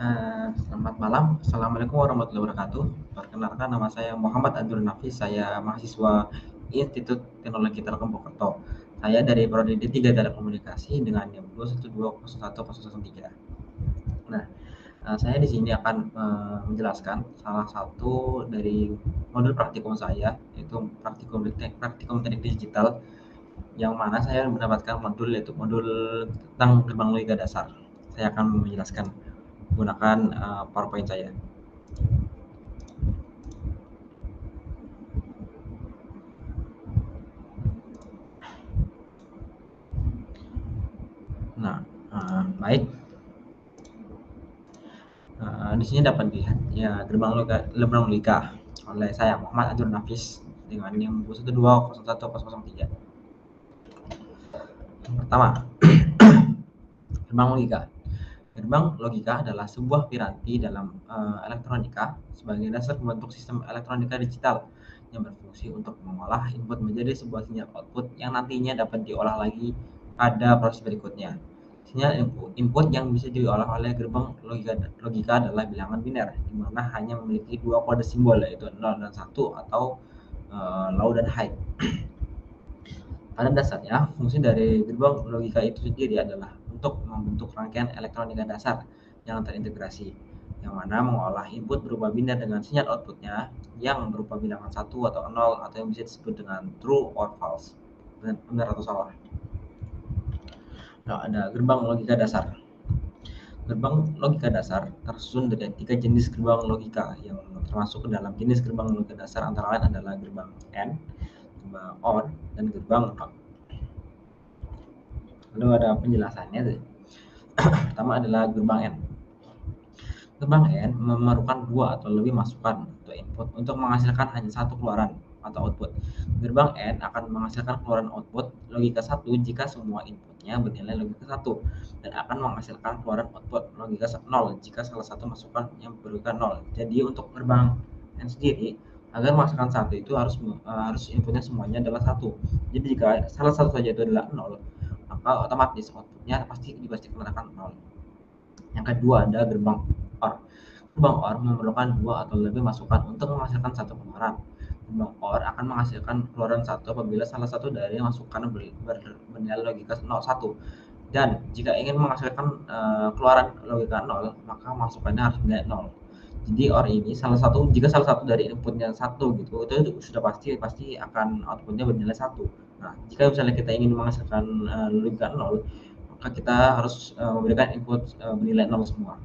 Selamat malam. Assalamualaikum warahmatullahi wabarakatuh. Perkenalkan, nama saya Muhammad Abdul Nafis. Saya mahasiswa Institut Teknologi Telkom Purwokerto. Saya dari Prodi D3 Telekomunikasi dengan NIM 212010113. Nah, saya di sini akan menjelaskan salah satu dari modul praktikum saya, yaitu praktikum teknik digital, yang mana saya mendapatkan modul, yaitu modul tentang gerbang logika dasar. Saya akan menjelaskan menggunakan PowerPoint saya. Nah, baik. Di sini dapat dilihat ya gerbang logika oleh saya Muhammad Abdul Nafis dengan NIM 1201003. Yang pertama, gerbang logika. Gerbang logika adalah sebuah piranti dalam elektronika sebagai dasar membentuk sistem elektronika digital yang berfungsi untuk mengolah input menjadi sebuah sinyal output yang nantinya dapat diolah lagi pada proses berikutnya. Sinyal input yang bisa diolah oleh gerbang logika adalah bilangan biner, di mana hanya memiliki dua kode simbol, yaitu 0 dan 1 atau low dan high. Pada dasarnya, fungsi dari gerbang logika itu sendiri adalah untuk membentuk rangkaian elektronika dasar yang terintegrasi, yang mana mengolah input berupa biner dengan sinyal outputnya yang berupa bilangan 1 atau 0 atau yang bisa disebut dengan true or false, benar atau salah. Nah, ada gerbang logika dasar. Gerbang logika dasar tersusun dari 3 jenis gerbang logika yang termasuk ke dalam jenis gerbang logika dasar antara lain adalah gerbang AND, gerbang OR, dan gerbang NOT. Lalu ada penjelasannya. Pertama adalah gerbang AND. Gerbang AND memerlukan dua atau lebih masukan atau input untuk menghasilkan hanya satu keluaran atau output. Gerbang AND akan menghasilkan keluaran output logika 1 jika semua inputnya bernilai logika 1, dan akan menghasilkan keluaran output logika 0 jika salah satu masukan yang berlogika 0. Jadi untuk gerbang AND sendiri, agar menghasilkan satu itu harus inputnya semuanya adalah 1. Jadi jika salah satu saja itu adalah 0, maka otomatis outputnya dipastikan akan 0. Yang kedua ada gerbang OR. Gerbang OR memerlukan dua atau lebih masukan untuk menghasilkan satu keluaran. Gerbang OR akan menghasilkan keluaran satu apabila salah satu dari masukan bernilai logika 1, dan jika ingin menghasilkan keluaran logika 0, maka masukannya harus bernilai 0. Jadi OR ini jika salah satu dari inputnya 1 gitu, itu sudah pasti akan outputnya bernilai 1. Nah, jika misalnya kita ingin menghasilkan logika 0, maka kita harus memberikan input bernilai 0 semua.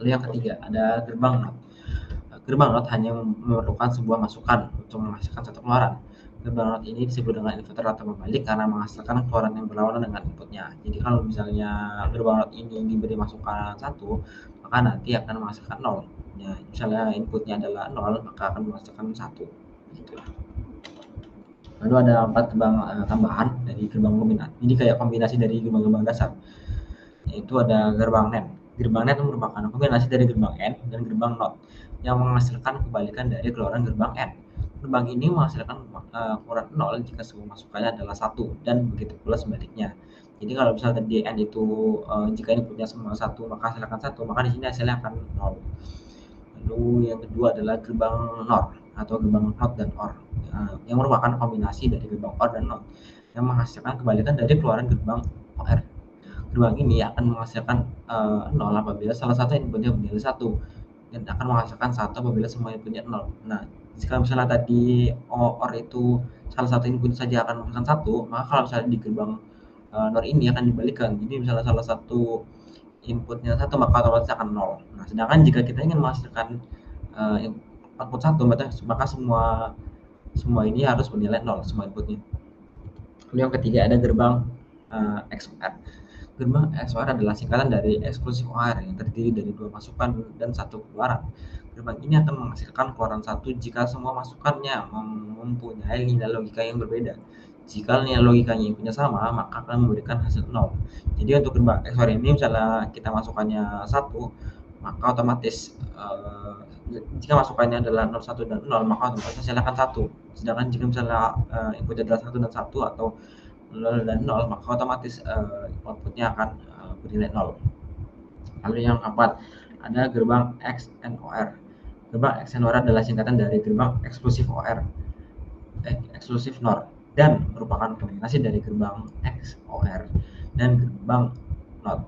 Lalu yang ketiga ada gerbang NOT. Gerbang NOT hanya memerlukan sebuah masukan untuk menghasilkan satu keluaran. Gerbang NOT ini disebut dengan inverter atau pembalik karena menghasilkan keluaran yang berlawanan dengan inputnya. Jadi kalau misalnya gerbang NOT ini diberi masukan 1, maka nanti akan menghasilkan 0. Ya, misalnya inputnya adalah 0, maka akan menghasilkan 1. Gitu. Lalu ada 4 gerbang tambahan dari gerbang kombinasi. Jadi kayak kombinasi dari gerbang-gerbang dasar, yaitu ada gerbang NAND. Gerbang NAND merupakan kombinasi dari gerbang AND dan gerbang NOT yang menghasilkan kebalikan dari keluaran gerbang AND. Gerbang ini menghasilkan keluaran 0 jika semua masukannya adalah 1, dan begitu pula sebaliknya. Jadi kalau misalnya tadi AND itu jika inputnya semua 1 maka hasilkan 1, maka di sini hasilnya akan 0. Lalu yang kedua adalah gerbang NOR atau gerbang NOT dan OR, yang merupakan kombinasi dari gerbang OR dan NOT yang menghasilkan kebalikan dari keluaran gerbang OR. Gerbang ini akan menghasilkan 0 apabila salah satu inputnya bernilai 1, dan akan menghasilkan 1 apabila semua inputnya 0. Nah, jika misalnya tadi OR itu salah satu input saja akan menghasilkan 1, maka kalau misalnya di gerbang NOR ini akan dibalikkan. Jadi misalnya salah satu inputnya 1, maka otomatis akan 0. Nah, sedangkan jika kita ingin menghasilkan output 1, maka semua ini harus bernilai 0, semua inputnya. Lalu yang ketiga ada gerbang XOR. Gerbang XOR adalah singkatan dari eksklusif OR yang terdiri dari 2 masukan dan 1 keluaran. Gerbang ini akan menghasilkan keluaran 1 jika semua masukannya mempunyai nilai logika yang berbeda. Jika nilai logikanya inputnya sama, maka akan memberikan hasil 0. Jadi untuk gerbang XOR ini misalnya kita masukannya 1, maka otomatis jika masukannya adalah 0, 1, dan 0, maka otomatis hasilnya akan 1. Sedangkan jika misalnya inputnya adalah 1 dan 1 atau 0 dan 0, maka otomatis outputnya akan bernilai 0. Lalu yang keempat, ada gerbang XNOR. Gerbang XNOR adalah singkatan dari gerbang eksklusif OR, eksklusif NOR, dan merupakan kombinasi dari gerbang XOR dan gerbang NOT.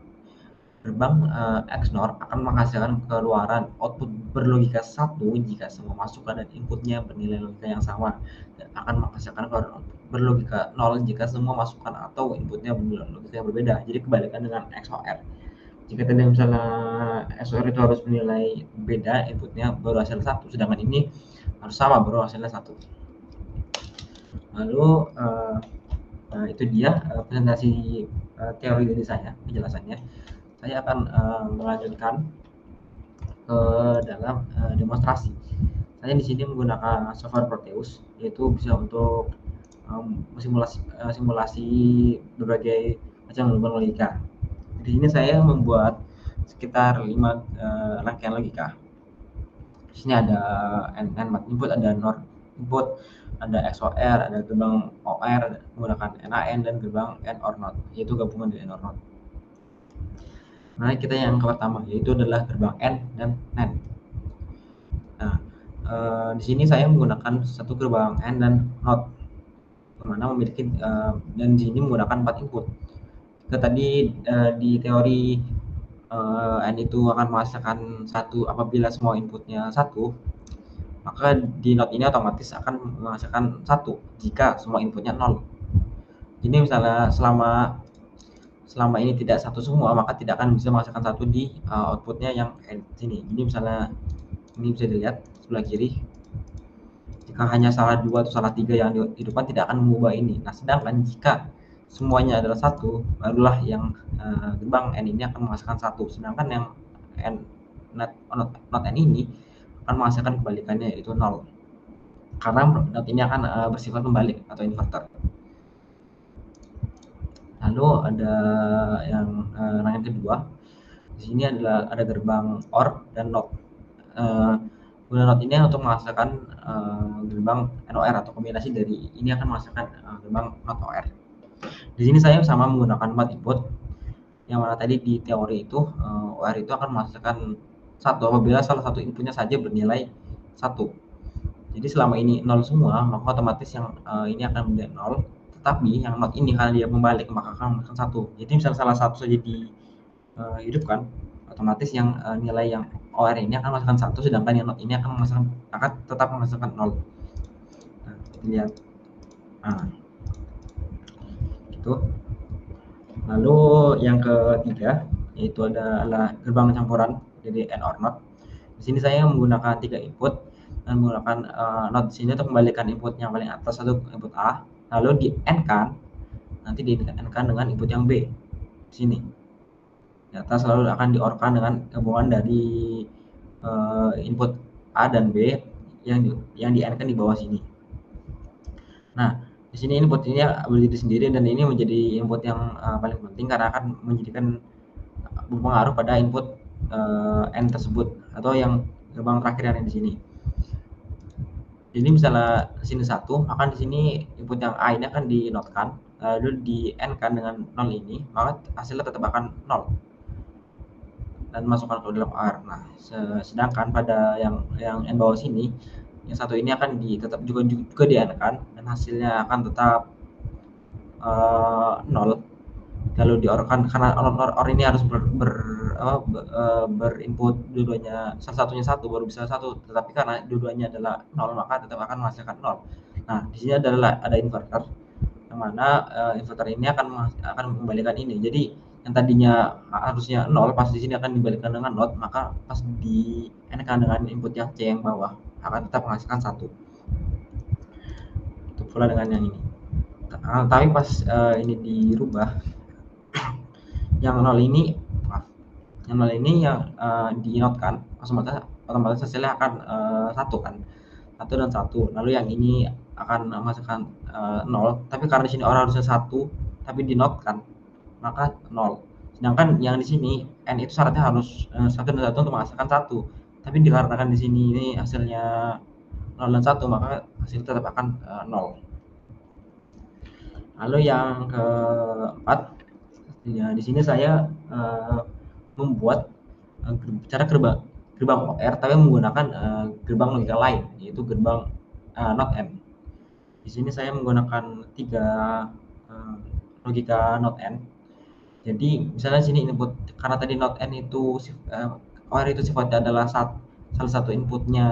Gerbang XNOR akan menghasilkan keluaran output berlogika 1 jika semua masukan dan inputnya bernilai logika yang sama, dan akan menghasilkan keluaran output berlogika 0 jika semua masukan atau inputnya bernilai logika yang berbeda. Jadi kebalikan dengan XOR. Jika tadi misalnya XOR itu harus menilai beda inputnya baru hasil 1, sedangkan ini harus sama baru hasilnya 1. Lalu itu dia presentasi teori dari saya, penjelasannya. Saya akan melanjutkan ke dalam demonstrasi. Saya di sini menggunakan software Proteus, yaitu bisa untuk simulasi berbagai macam lubang logika. Di sini saya membuat sekitar 5 rangkaian logika. Di sini ada NMAT input, ada NOR input, ada XOR, ada gerbang OR menggunakan NaN, dan gerbang NOR NOT, yaitu gabungan dari NOR NOT. Nah, kita yang pertama yaitu adalah gerbang N dan NAND. Nah, di sini saya menggunakan satu gerbang N dan NOT, mana memiliki dan di sini menggunakan 4 input. Kita tadi di teori N itu akan menghasilkan 1 apabila semua inputnya 1, maka di NOT ini otomatis akan menghasilkan 1 jika semua inputnya 0. Ini misalnya selama ini tidak 1 semua, maka tidak akan bisa menghasilkan 1 di outputnya yang sini. Ini misalnya ini bisa dilihat sebelah kiri, jika hanya salah 2 atau salah 3 yang di depan tidak akan mengubah ini. Nah, sedangkan jika semuanya adalah 1, barulah yang gerbang N ini akan menghasilkan 1, sedangkan yang not N ini akan menghasilkan kebalikannya, yaitu 0, karena not ini akan bersifat pembalik atau inverter. Lalu ada yang rangkaian kedua. Di sini ada gerbang OR dan NOT. Guna NOT ini untuk menghasilkan gerbang NOR atau kombinasi dari ini akan menghasilkan gerbang NOT OR. Di sini saya sama menggunakan 4 input, yang mana tadi di teori itu OR itu akan menghasilkan 1 apabila salah satu inputnya saja bernilai 1. Jadi selama ini 0 semua, maka otomatis yang ini akan menjadi 0. Tetapi yang NOT ini karena dia membalik, maka akan menghasilkan 1. Jadi misalnya salah satu saja dihidupkan, otomatis yang nilai yang OR ini akan menghasilkan 1, sedangkan yang NOT ini akan tetap menghasilkan 0. Nah, lihat. Nah, itu. Lalu yang ketiga yaitu adalah gerbang campuran, jadi AND OR NOT. Di sini saya menggunakan 3 input dan menggunakan NOT di sini untuk kembalikan input yang paling atas atau input A, lalu di AND-kan, nanti di AND-kan dengan input yang B di sini. Di atas lalu akan di-OR-kan dengan gabungan dari input A dan B yang di AND-kan di bawah sini. Nah, di sini input ini berdiri sendiri dan ini menjadi input yang paling penting karena akan menjadikan berpengaruh pada input N tersebut atau yang gerbang terakhir yang di sini. Jadi misalnya sini 1, maka di sini input yang A ini akan di-NOT-kan, lalu di N-kan dengan 0 ini, maka hasilnya tetap akan 0 dan masukkan ke dalam OR. Nah, sedangkan pada yang N bawah sini, yang 1 ini akan tetap juga di N-kan dan hasilnya akan tetap 0. Lalu di-OR-kan karena OR ini harus berinput dua-duanya, salah satunya 1 baru bisa 1, tetapi karena dua-duanya adalah 0 maka tetap akan menghasilkan 0. Nah, di sini ada inverter, yang mana inverter ini akan mengembalikan ini. Jadi yang tadinya harusnya 0 pas di sini akan dibalikan dengan NOT, maka pas di N-kan dengan input yang C yang bawah akan tetap menghasilkan 1. Itu pula dengan yang ini. Tapi pas ini dirubah, yang 0 ini yang di-NOT-kan, otomatis hasilnya akan 1 kan, 1 dan 1. Lalu yang ini akan menghasilkan 0, tapi karena di sini orang harusnya 1 tapi di-NOT-kan, maka 0. Sedangkan yang di sini N itu syaratnya harus 1 dan 1 untuk menghasilkan 1, tapi dikarenakan di sini ini hasilnya 0 dan 1, maka hasil tetap akan 0. Lalu yang keempat, ya di sini saya membuat cara gerbang OR tapi menggunakan gerbang logika lain, yaitu gerbang not AND. Di sini saya menggunakan 3 logika not AND. Jadi misalnya sini input, karena tadi not AND itu OR itu sifatnya adalah salah satu inputnya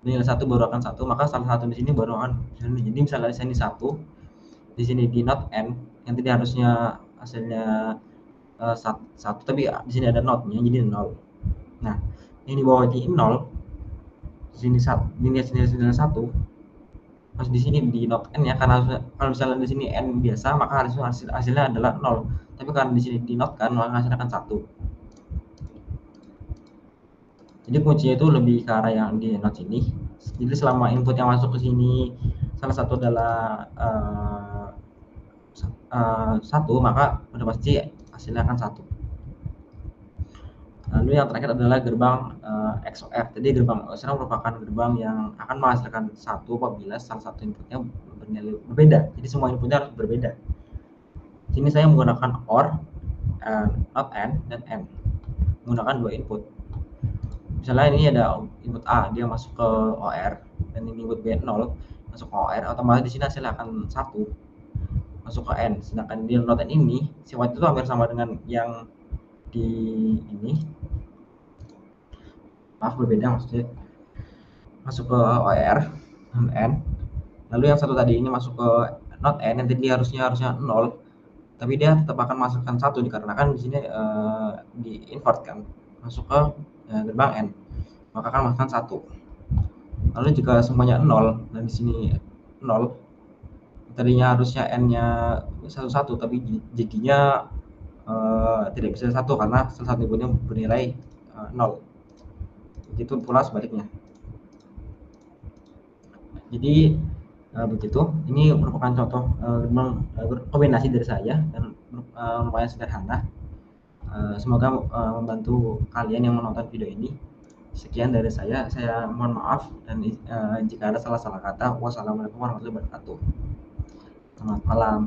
nilai 1 baru akan 1, maka salah satu di sini baru akan ini. Jadi misalnya di sini 1, di sini di not AND yang tadi harusnya hasilnya 1, tapi di sini ada not-nya jadi 0. Nah, yang di bawah ini 0, di sini 1, ini nilai 1. Pas di sini di not n ya, karena kalau misalnya di sini n biasa maka hasilnya adalah 0. Tapi karena di sini di not kan maka hasilnya akan 1. Jadi kuncinya itu lebih ke arah yang di not sini. Jadi selama input yang masuk ke sini salah satu adalah 1, maka udah pasti hasilnya akan 1. Lalu yang terakhir adalah gerbang XOR. Jadi gerbang XOR merupakan gerbang yang akan menghasilkan 1 apabila salah satu inputnya bernilai berbeda. Jadi semua inputnya harus berbeda. Sini saya menggunakan OR, not AND, dan AND. Menggunakan 2 input. Misalnya ini ada input A, dia masuk ke OR, dan ini input B 0, masuk ke OR, otomatis di sini hasilnya akan 1, masuk ke AND. Sedangkan di not AND ini, sifatnya itu hampir sama dengan yang di ini. Maaf, berbeda maksudnya. Masuk ke OR, AND. Lalu yang satu tadi ini masuk ke not AND, yang tadi harusnya 0, tapi dia tetap akan masukkan 1 dikarenakan di sini di invert kan, masuk ke gerbang N, maka akan masukkan 1. Lalu jika semuanya 0 dan di sini 0, tadinya harusnya N-nya 1 tapi jadinya tidak bisa 1 karena salah satu inputnya bernilai 0. Begitu pula sebaliknya. Jadi begitu. Ini merupakan contoh kombinasi dari saya dan lumayan sederhana. Semoga membantu kalian yang menonton video ini. Sekian dari saya mohon maaf dan jika ada salah-salah kata. Wassalamualaikum warahmatullahi wabarakatuh. Selamat malam.